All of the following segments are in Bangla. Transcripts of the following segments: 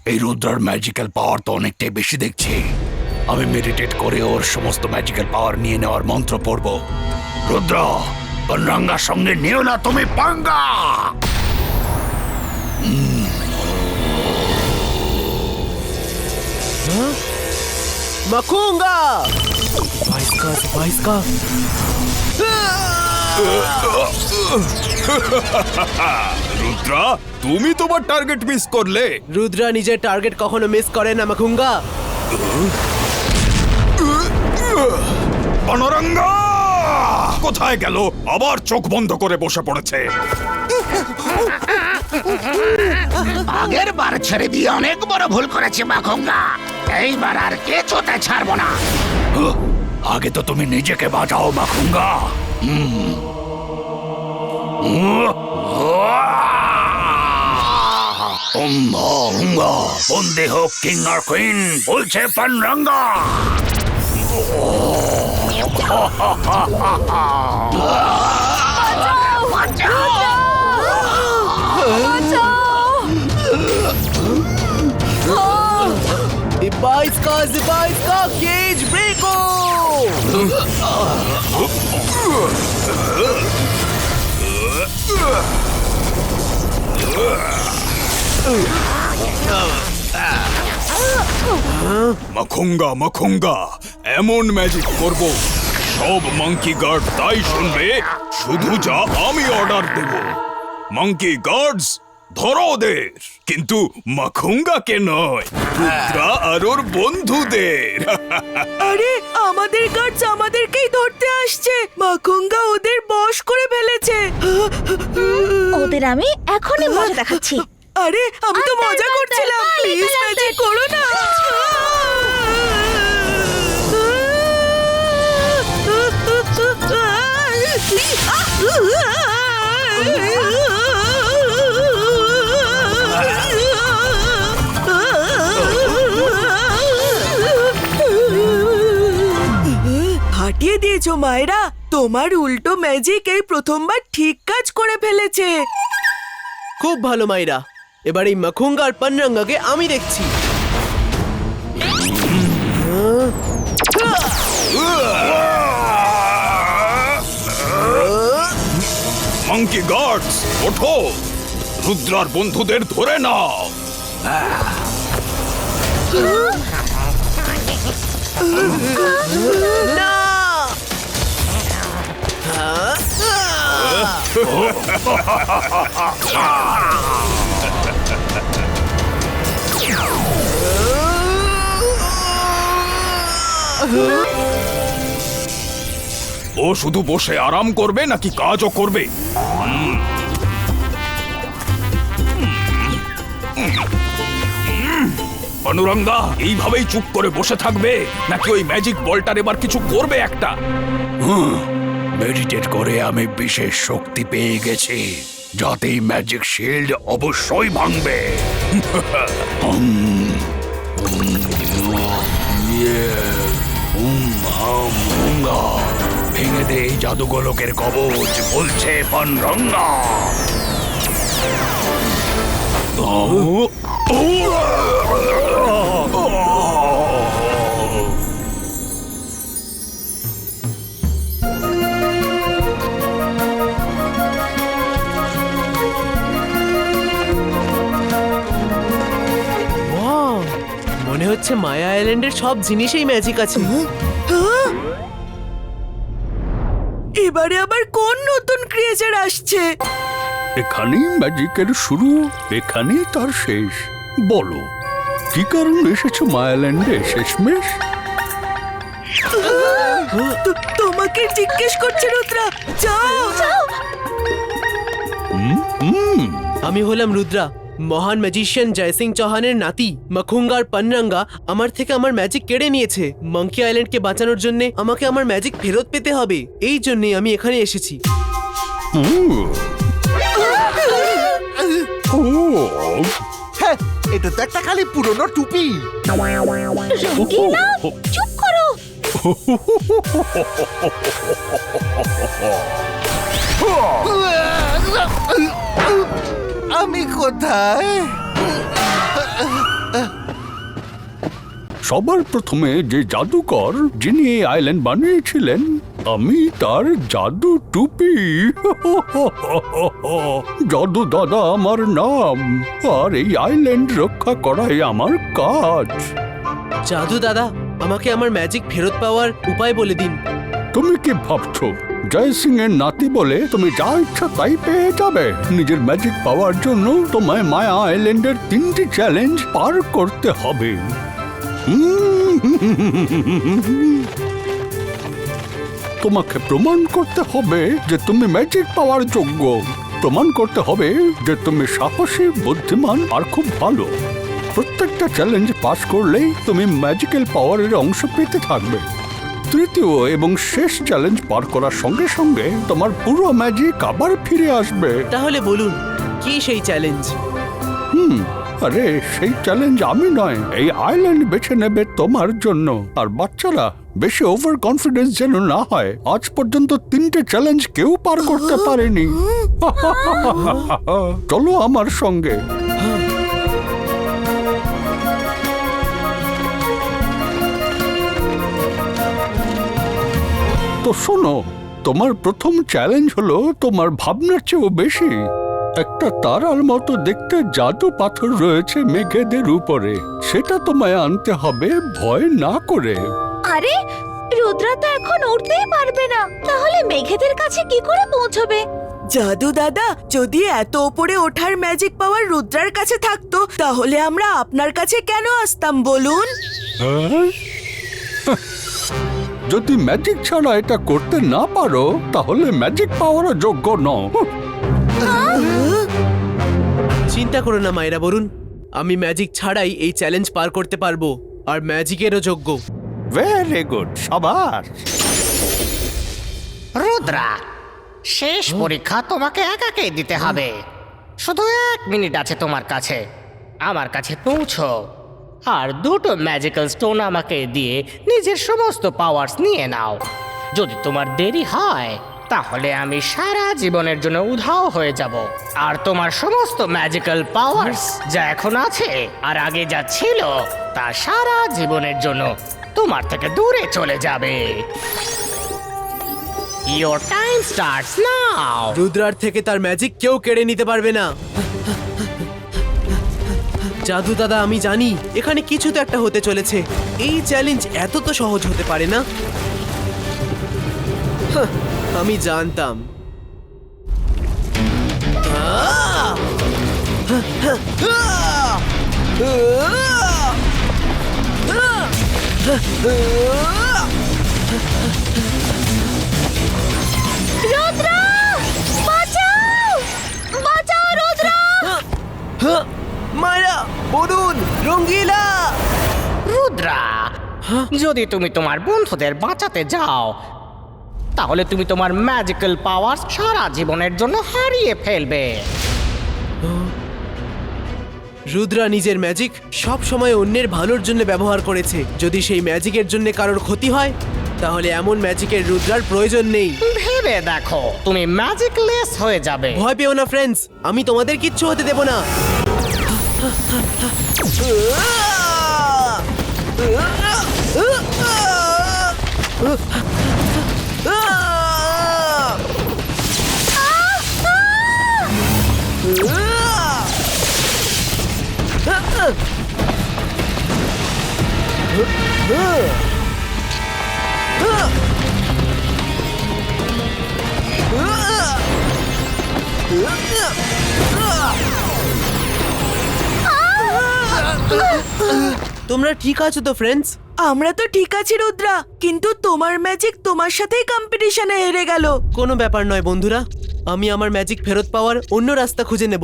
এই রুদ্রার ম্যাজিক্যাল পাওয়ার তো অনেকটাই বেশি দেখছি। আমি মেডিটেট করে ওর সমস্ত ম্যাজিক্যাল পাওয়ার নিয়ে নেওয়ার মন্ত্র পড়ব। রুদ্র, পানরাঙ্গার সঙ্গে নিও না তুমি পাঙ্গা। মাকুঙ্গা 22 का রুদ্রা, তুমি তোমার টার্গেট মিস করলে। রুদ্রা নিজের টার্গেট কখনো মিস করে না মাকুঙ্গা। পানরাঙ্গা কোথায় গেল? আবার চোখ বন্ধ করে বসে পড়েছে। আগের বার ছেড়ে দিয়ে অনেক বড় ভুল করেছি মাখুঙ্গা। এইবার আর কিছুতে ছাড়বো না। আগে তো তুমি নিজেকে বাঁচাও মাখুঙ্গা। বন্দে হোক কিং আর কুইন, বলছে পানরাঙ্গা। Zibaiska cage breako! মাখুঙ্গা মাখুঙ্গা, এমন ম্যাজিক করব সব মাঙ্কি গার্ড তাই শুনবে, শুধু যা আমি অর্ডার দেব। মাঙ্কি গার্ডস ধরো ওদের, কিন্তু মাখুঙ্গাকে নয়, রুদ্রা আর ওর বন্ধুদের। আরে আমাদের গার্ডস আমাদেরকেই ধরতে আসছে। মাখুঙ্গা ওদের বশ করে ফেলেছে। ওদের আমি এখনই মজা দেখাচ্ছি। আরে আমি তো মজা করছিলাম, প্লিজ ম্যাজিক করো না। হাঁটিয়ে দিয়েছো মায়েরা, তোমার উল্টো ম্যাজিক এই প্রথমবার ঠিক কাজ করে ফেলেছে। খুব ভালো মাইরা, এবার এই মাকুঙ্গা আর পানরাঙ্গাকে আমি দেখছি। মাঙ্কি গার্ডস ওঠো, রুদ্রার বন্ধুদের ধরে নাও। না! ও শুধু বসে আরাম করবে নাকি কাজও করবে? পানুরাঙ্গা এইভাবেই চুপ করে বসে থাকবে নাকি ওই ম্যাজিক বলটার এবার কিছু করবে একটা? মেডিটেট করে আমি বিশেষ শক্তি পেয়ে গেছি, যাতে ম্যাজিক শিল্ড অবশ্যই ভাঙবে। ভেঙে দে এই জাদুগোলকের কবচ, বলছে পানরাঙ্গা। মনে হচ্ছে মায়া আইল্যান্ডের সব জিনিসেই ম্যাজিক আছে। এবারে আবার কোন নতুন ক্রিয়েচার আসছে? এখানেই ম্যাজিকের শুরু, এখানেই তার শেষ। বলো কি কারণ এসেছো মায়াল্যান্ডে শেষমেশ? তোমাকে জিজ্ঞেস করছে রুদ্রা, যাও। আমি হলাম রুদ্রা, মহান ম্যাজিশিয়ান জয়সিং চৌহানের নাতি। মাকুঙ্গা আর পানরাঙ্গা আমার থেকে আমার ম্যাজিক কেড়ে নিয়েছে। মাঙ্কি আইল্যান্ডকে বাঁচানোর জন্য আমাকে আমার ম্যাজিক ফেরত পেতে হবে, এই জন্যই আমি এখানে এসেছি। হ্যাঁ, এটা তো একটা খালি পুরনো টুপি। রঙ্গিলা, চুপ করো। আমি কোথায়? সবার প্রথমে যে জাদুকর যিনি এই আইল্যান্ড বানিয়েছিলেন, আমি তার জাদু টুপি। জাদু দাদা আমার নাম, আর এই আইল্যান্ড রক্ষা করাই আমার কাজ। জাদু দাদা, আমাকে আমার ম্যাজিক ফেরত পাওয়ার উপায় বলে দিন। তুমি কি ভাবছো জয় সিং এর নাতি বলে তুমি যা ইচ্ছা তাই পেয়ে যাবে? নিজের ম্যাজিক পাওয়ার জন্য তোমায় মায়া আইল্যান্ডের 3টি চ্যালেঞ্জ পার করতে হবে। তোমাকে প্রমাণ করতে হবে যে তুমি ম্যাজিক পাওয়ার যোগ্য। প্রমাণ করতে হবে যে তুমি সাহসী, বুদ্ধিমান আর খুব ভালো। প্রত্যেকটা চ্যালেঞ্জ পাস করলেই তুমি ম্যাজিক্যাল পাওয়ারের অংশ পেতে থাকবে। তৃতীয় এবং শেষ চ্যালেঞ্জ পার করার সঙ্গে সঙ্গে তোমার পুরো ম্যাজিক আবার ফিরে আসবে। তাহলে বলুন, কি সেই চ্যালেঞ্জ? আরে সেই চ্যালেঞ্জ আমি নয়, এই আইল্যান্ড বেছে নেবে তোমার জন্য। আর বাচ্চারা, বেশি ওভার কনফিডেন্স যেন না হয়। আজ পর্যন্ত 3টে চ্যালেঞ্জ কেউ পার করতে পারেনি। চলো আমার সঙ্গে। তো শোনো, তোমার প্রথম চ্যালেঞ্জ হলো তোমার ভাবনার চেয়েও বেশি। একটা তারার মতো দেখতে জাদু পাথর রয়েছে মেঘেদের উপরে, সেটা তোমায় আনতে হবে ভয় না করে। আরে রুদ্রা তো এখন উঠতেই পারবে না, তাহলে মেঘেদের কাছে কি করে পৌঁছবে? জাদু দাদা, যদি এত ওপরে ওঠার ম্যাজিক পাওয়ার রুদ্রার কাছে থাকতো, তাহলে আমরা আপনার কাছে কেন আসতাম বলুন? হ্যাঁ? যদি ম্যাজিক ছাড়া এটা করতে না পারো, তাহলে ম্যাজিক পাওয়ারও যোগ্য নও। চিন্তা করো না মায়েরা বরুণ, আমি ম্যাজিক ছাড়াই এই চ্যালেঞ্জ পার করতে পারবো, আর ম্যাজিকেরও যোগ্য। ভেরি গুড, সাবাস। রুদ্রা, শেষ পরীক্ষা তোমাকে একাকেই দিতে হবে। শুধু 1 মিনিট আছে তোমার কাছে। আমার কাছে পৌঁছো আর 2টো ম্যাজিক্যাল স্টোন আমাকে দিয়ে নিজের সমস্ত পাওয়ার্স নিয়ে নাও। যদি তোমার দেরি হয়, তাহলে আমি সারা জীবনের জন্য উধাও হয়ে যাব, আর তোমার সমস্ত ম্যাজিক্যাল পাওয়ার্স যা এখন আছে আর আগে যা ছিল তা সারা জীবনের জন্য তোমার থেকে দূরে চলে যাবে। Your time starts now. রুদ্রার থেকে তার ম্যাজিক কেউ কেড়ে নিতে পারবে না। জাদু দাদা, আমি জানি এখানে কিছু তো একটা হতে চলেছে। এই চ্যালেঞ্জ এত তো সহজ হতে পারে না। হাহ, আমি জানতাম। রুদ্রা, বাঁচাও! বাঁচাও রুদ্রা! মায়েরা বরুণ, রঙ্গিলা! রুদ্রা, যদি তুমি তোমার বন্ধুদের বাঁচাতে যাও, তাহলে তুমি তোমার ম্যাজিক্যাল পাওয়ার সারা জীবনের জন্য হারিয়ে ফেলবে। রুদ্রা নিজের ম্যাজিক সব সময় অন্যের ভালোর জন্য ব্যবহার করেছে। যদি সেই ম্যাজিকের জন্য কারোর ক্ষতি হয়, তাহলে এমন ম্যাজিকের রুদ্রার প্রয়োজন নেই। ভেবে দেখো, তুমি ম্যাজিকলেস হয়ে যাবে। ভয় পেও না ফ্রেন্ডস, আমি তোমাদের কিচ্ছু হতে দেব না। তোমরা ঠিক আছো তো ফ্রেন্ডস? আমরা তো ঠিক আছি রুদ্রা, কিন্তু তোমার ম্যাজিক তোমার সাথেই কম্পিটিশনে হেরে গেল। কোনো ব্যাপার নয় বন্ধুরা, আমি আমার ম্যাজিক ফেরত পাওয়ার অন্য রাস্তা খুঁজে নেব।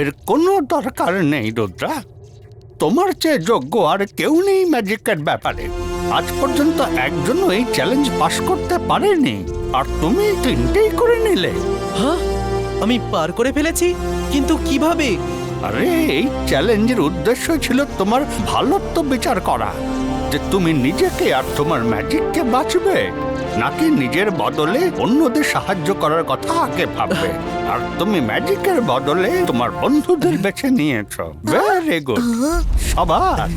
এর কোনো দরকার নেই রুদ্রা, তোমার চেয়ে যোগ্য আর কেউ নেই ম্যাজিকের ব্যাপারে। আজ পর্যন্ত একজনও এই চ্যালেঞ্জ পাশ করতে পারেনি, আর তুমি 3টেই করে নিলে। হ্যাঁ, আমি পার করে ফেলেছি, কিন্তু কিভাবে? আরে এই চ্যালেঞ্জের উদ্দেশ্য ছিল তোমার ভালোত্ব বিচার করা, যে তুমি নিজেকে আর তোমার ম্যাজিককে বাঁচবে, নাকি নিজের বদলে অন্যদের সাহায্য করার কথা আগে ভাববে। আর তুমি ম্যাজিকের বদলে তোমার বন্ধুদের বেছে নিয়েছো। ভেরি গুড, সাবাস।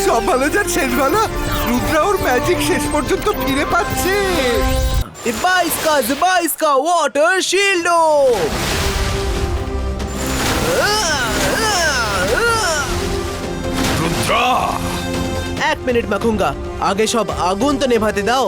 সব ভালো যার শেষ ভালো, রুদ্রা ওর ম্যাজিক শেষ পর্যন্ত ফিরে পাচ্ছে। Zibaiska water shieldo! Rudra, 1 minute মাখুঙ্গা, আগে সব আগুন তো নেভাতে দাও।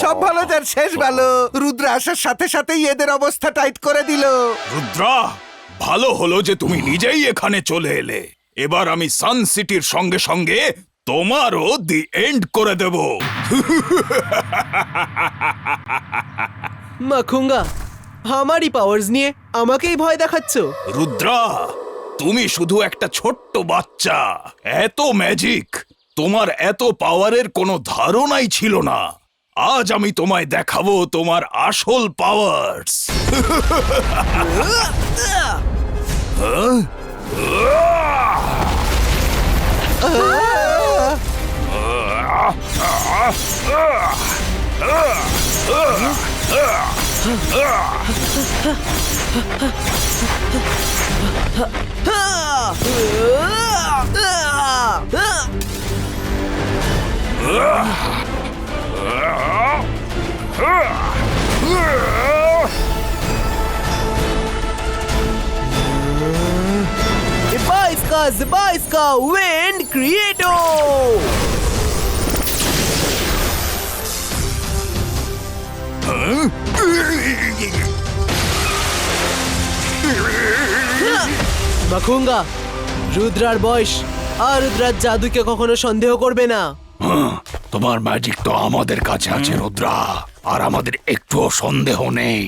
সব ভালো যার শেষ ভালো, রুদ্রা আসার সাথে সাথেই এদের অবস্থা টাইট করে দিল। রুদ্রা, ভালো হলো যে তুমি নিজেই এখানে চলে এলে। এবার আমি সান সিটির সঙ্গে সঙ্গে তোমারও দি এন্ড করে দেব। মাখুঙ্গা, আমারই পাওয়ার্স নিয়ে আমাকেই ভয় দেখাচ্ছ? রুদ্রা, তুমি শুধু একটা ছোট্ট বাচ্চা, এত ম্যাজিক, তোমার এত পাওয়ারের কোনো ধারণাই ছিল না। আজ আমি তোমায় দেখাবো তোমার আসল পাওয়ার্স। Zibaiska wind creator! মাখুঙ্গা, রুদ্রার বয়স আর রুদ্রার জাদুকে কখনো সন্দেহ করবে না। তোমার ম্যাজিক তো আমাদের কাছে আছে রুদ্রা, আর আমাদের একটুও সন্দেহ নেই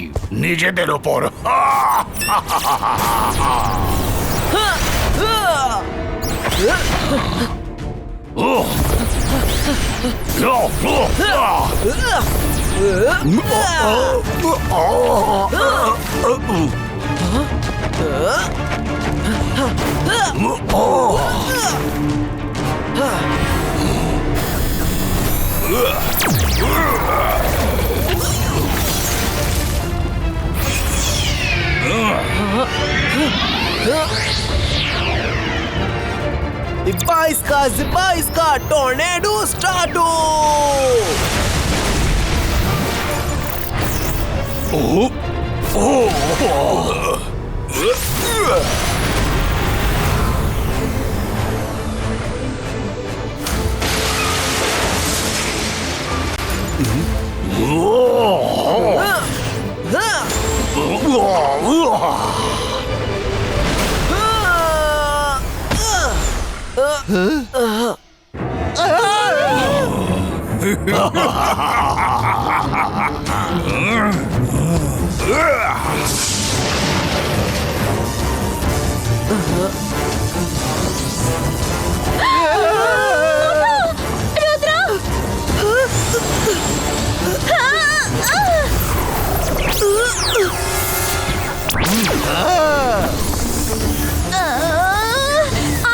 নিজেদের ওপর। Zibaiska tornado starto!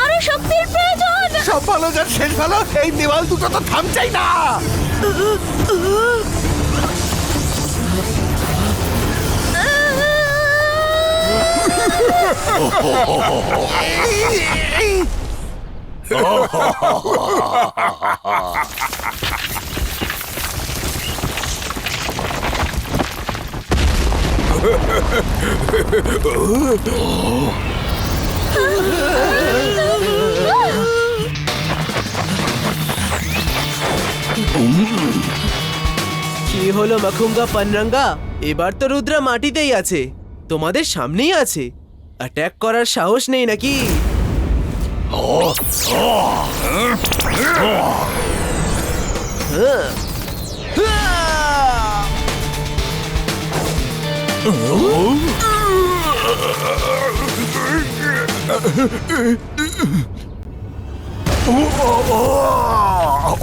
আরো শক্তির প্রয়োজন। সব ভালো যার শেষ ভালো, এই দেওয়াল দুটো তো থামছেই না। কি হলো মাখুঙ্গা পানরাঙ্গা? এবার তো রুদ্রা মাটিতেই আছে, তোমাদের সামনেই আছে। অ্যাটাক করার সাহস নেই নাকি?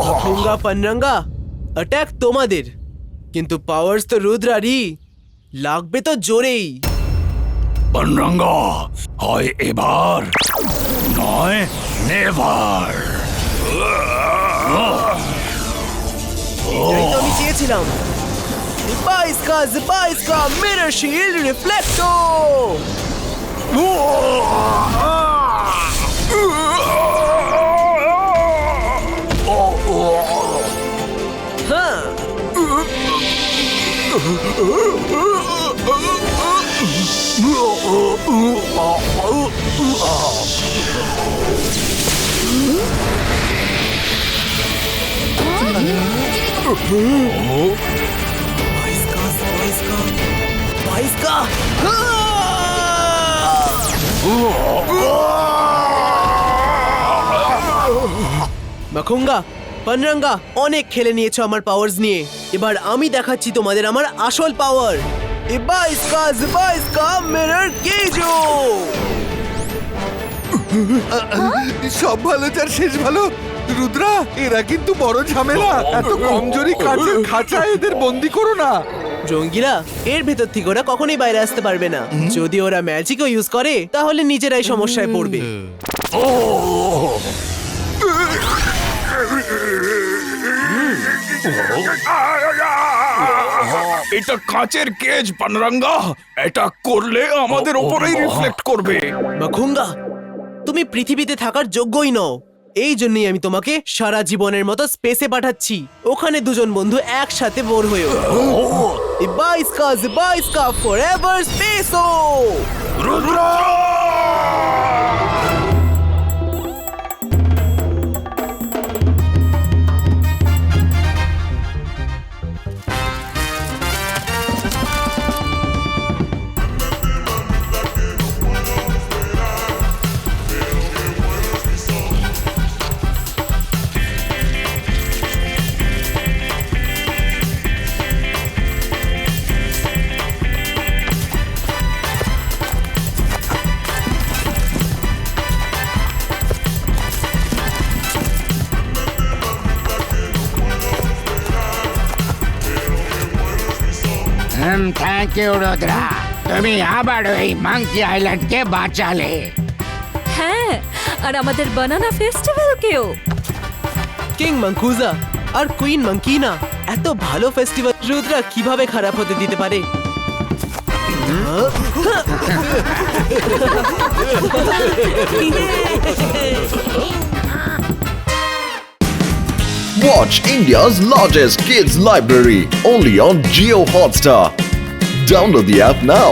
মাখুঙ্গা পানরাঙ্গা, অ্যাটাক তোমাদের, কিন্তু পাওয়ার্স তো রুদ্রারই, লাগবে তো জোরেই। বনরঙ্গা, হয় এবার নয় নেভার। দিলাম বাইস্কা মিরর শিল্ড রিফ্লেক্টো হ্যাঁ বাইস্কা মাখুঙ্গা পানরাঙ্গা অনেক খেলে নিয়েছো আমার পাওয়ারস নিয়ে এবার আমি দেখাচ্ছি তোমাদের আমার আসল পাওয়ার বাইস্কা মিরর কেজো সব ভালো যার শেষ ভালো। রুদ্রা, এরা কিন্তু বড় ঝামেলা। এত কমজোরি কাঠের খাঁচায় এদের বন্দি করো না। জঙ্গিরা এর ভেতর থেকে ওরা কখনোই বাইরে আসতে পারবে না যদি ওরা ম্যাজিকও ইউজ করে তাহলে নিজেরাই সমস্যায় পড়বে এটা কাঁচের কেজ পানরাঙ্গা, এটা করলে আমাদের উপরেই রিফ্লেক্ট করবে। মাখুঙ্গা তুমি পৃথিবীতে থাকার যোগ্যই নও এই জন্যই আমি তোমাকে সারা জীবনের মতো স্পেসে পাঠাচ্ছি ওখানে দুজন বন্ধু একসাথে বোর হয়ে বাইস্কা ফরএভার স্পেসো রুদ্রা! থ্যাংক ইউ রুদ্রা, তুমি আবারও এই মাঙ্কি আইল্যান্ডকে বাঁচালে। হ্যাঁ আর আমাদের বানানা ফেস্টিভ্যালকেও কিং মাঙ্কুজা আর কুইন মাঙ্কিনা এত ভালো ফেস্টিভ্যাল রুদ্রা কিভাবে খারাপ হতে দিতে পারে Watch India's largest kids library only on Jio Hotstar. Download the app now.